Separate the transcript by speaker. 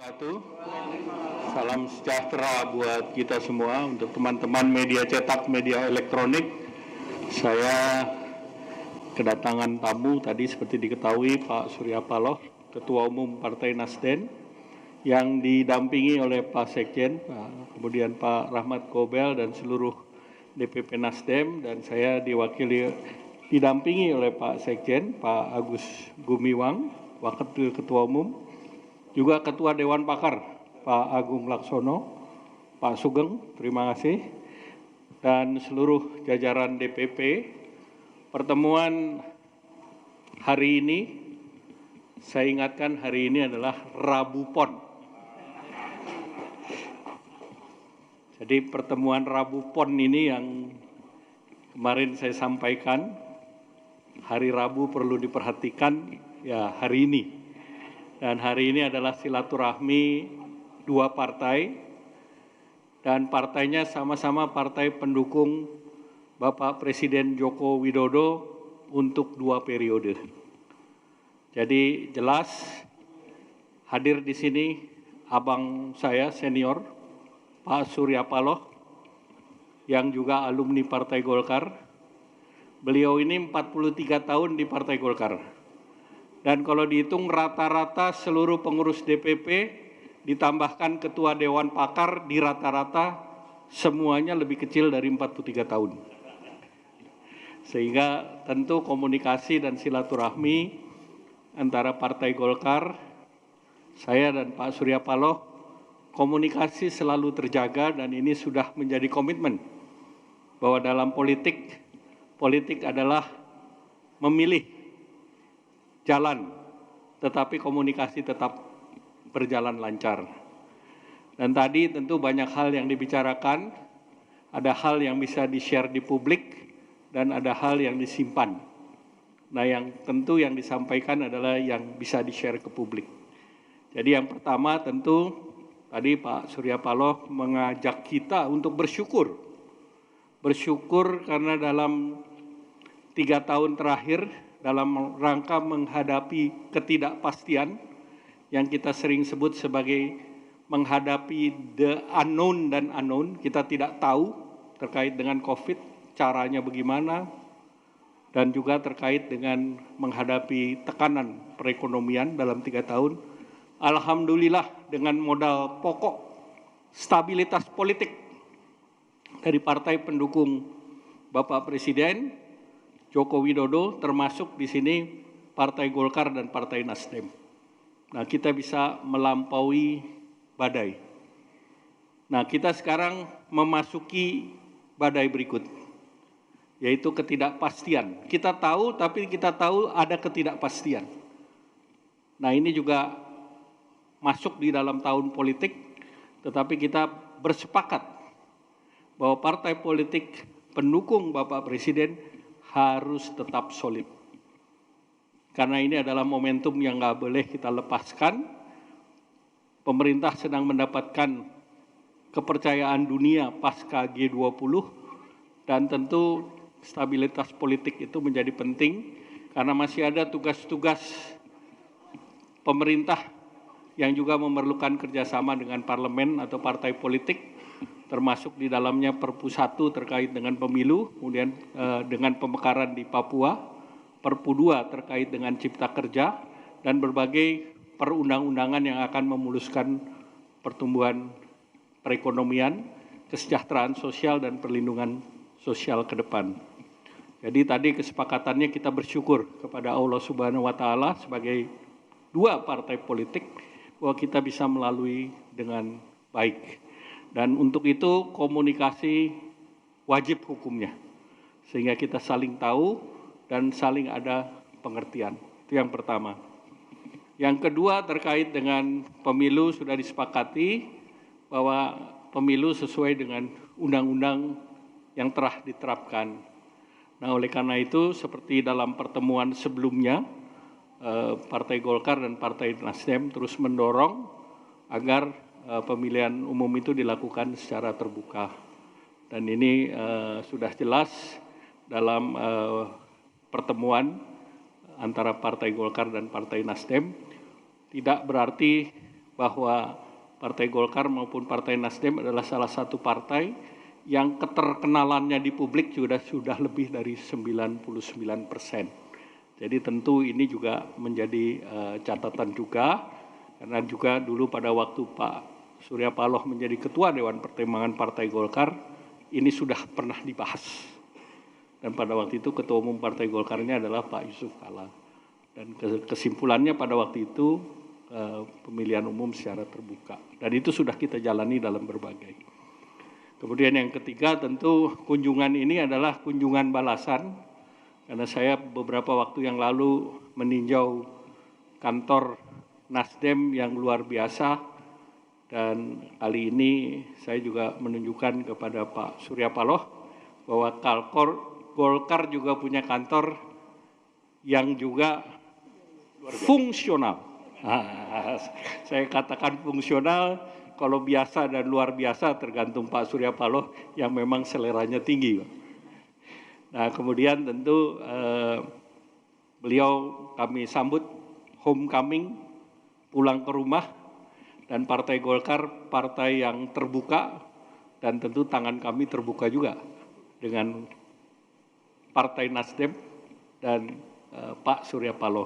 Speaker 1: wabarakatuh. Salam sejahtera buat kita semua. Untuk teman-teman media cetak, media elektronik, saya kedatangan tamu tadi seperti diketahui Pak Surya Paloh, Ketua Umum Partai Nasdem, yang didampingi oleh Pak Sekjen, kemudian Pak Rahmat Gobel dan seluruh DPP Nasdem, dan saya didampingi oleh Pak Sekjen, Pak Agus Gumiwang, Wakil Ketua Umum, juga Ketua Dewan Pakar, Pak Agung Laksono, Pak Sugeng, terima kasih, dan seluruh jajaran DPP. Pertemuan hari ini, saya ingatkan hari ini adalah Rabu Pon. Jadi pertemuan Rabu Pon ini yang kemarin saya sampaikan, hari Rabu perlu diperhatikan, ya hari ini. Dan hari ini adalah silaturahmi dua partai, dan partainya sama-sama partai pendukung Bapak Presiden Joko Widodo untuk 2 periode. Jadi jelas hadir di sini abang saya senior, Pak Surya Paloh, yang juga alumni Partai Golkar. Beliau ini 43 tahun di Partai Golkar. Dan kalau dihitung rata-rata seluruh pengurus DPP ditambahkan Ketua Dewan Pakar di rata-rata semuanya lebih kecil dari 43 tahun. Sehingga tentu komunikasi dan silaturahmi antara Partai Golkar, saya dan Pak Surya Paloh, komunikasi selalu terjaga dan ini sudah menjadi komitmen bahwa dalam politik adalah memilih jalan, tetapi komunikasi tetap berjalan lancar. Dan tadi tentu banyak hal yang dibicarakan, ada hal yang bisa di-share di publik, dan ada hal yang disimpan. Nah, yang tentu yang disampaikan adalah yang bisa di-share ke publik. Jadi yang pertama tentu tadi Pak Surya Paloh mengajak kita untuk bersyukur. Bersyukur karena dalam 3 tahun terakhir, dalam rangka menghadapi ketidakpastian yang kita sering sebut sebagai menghadapi the unknown dan unknown, kita tidak tahu terkait dengan COVID, caranya bagaimana, dan juga terkait dengan menghadapi tekanan perekonomian dalam 3 tahun. Alhamdulillah dengan modal pokok stabilitas politik dari partai pendukung Bapak Presiden Joko Widodo, termasuk di sini Partai Golkar dan Partai Nasdem. Nah, kita bisa melampaui badai. Nah, kita sekarang memasuki badai berikut, yaitu ketidakpastian. Kita tahu, tapi kita tahu ada ketidakpastian. Nah, ini juga masuk di dalam tahun politik, tetapi kita bersepakat bahwa partai politik pendukung Bapak Presiden harus tetap solid. Karena ini adalah momentum yang nggak boleh kita lepaskan. Pemerintah sedang mendapatkan kepercayaan dunia pasca G20, dan tentu stabilitas politik itu menjadi penting karena masih ada tugas-tugas pemerintah yang juga memerlukan kerjasama dengan parlemen atau partai politik, termasuk di dalamnya Perpu 1 terkait dengan pemilu, kemudian dengan pemekaran di Papua, Perpu 2 terkait dengan Cipta Kerja, dan berbagai perundang-undangan yang akan memuluskan pertumbuhan perekonomian, kesejahteraan sosial, dan perlindungan sosial ke depan. Jadi tadi kesepakatannya kita bersyukur kepada Allah Subhanahu wa Ta'ala sebagai 2 partai politik bahwa kita bisa melalui dengan baik. Dan untuk itu komunikasi wajib hukumnya, sehingga kita saling tahu dan saling ada pengertian. Itu yang pertama. Yang kedua terkait dengan pemilu, sudah disepakati bahwa pemilu sesuai dengan undang-undang yang telah diterapkan. Nah, oleh karena itu seperti dalam pertemuan sebelumnya, Partai Golkar dan Partai Nasdem terus mendorong agar pemilihan umum itu dilakukan secara terbuka. Dan ini sudah jelas dalam pertemuan antara Partai Golkar dan Partai Nasdem. Tidak berarti bahwa Partai Golkar maupun Partai Nasdem adalah salah satu partai yang keterkenalannya di publik sudah lebih dari 99%. Jadi tentu ini juga menjadi catatan juga, karena juga dulu pada waktu Pak Surya Paloh menjadi Ketua Dewan Pertimbangan Partai Golkar, ini sudah pernah dibahas. Dan pada waktu itu Ketua Umum Partai Golkarnya adalah Pak Yusuf Kalla. Dan kesimpulannya pada waktu itu pemilihan umum secara terbuka. Dan itu sudah kita jalani dalam berbagai. Kemudian yang ketiga tentu kunjungan ini adalah kunjungan balasan. Karena saya beberapa waktu yang lalu meninjau kantor Nasdem yang luar biasa. Dan kali ini saya juga menunjukkan kepada Pak Surya Paloh bahwa Golkar juga punya kantor yang juga fungsional. Saya katakan fungsional, kalau biasa dan luar biasa tergantung Pak Surya Paloh yang memang seleranya tinggi. Nah kemudian tentu beliau kami sambut homecoming, pulang ke rumah, dan Partai Golkar partai yang terbuka, dan tentu tangan kami terbuka juga dengan Partai Nasdem dan Pak Surya Paloh.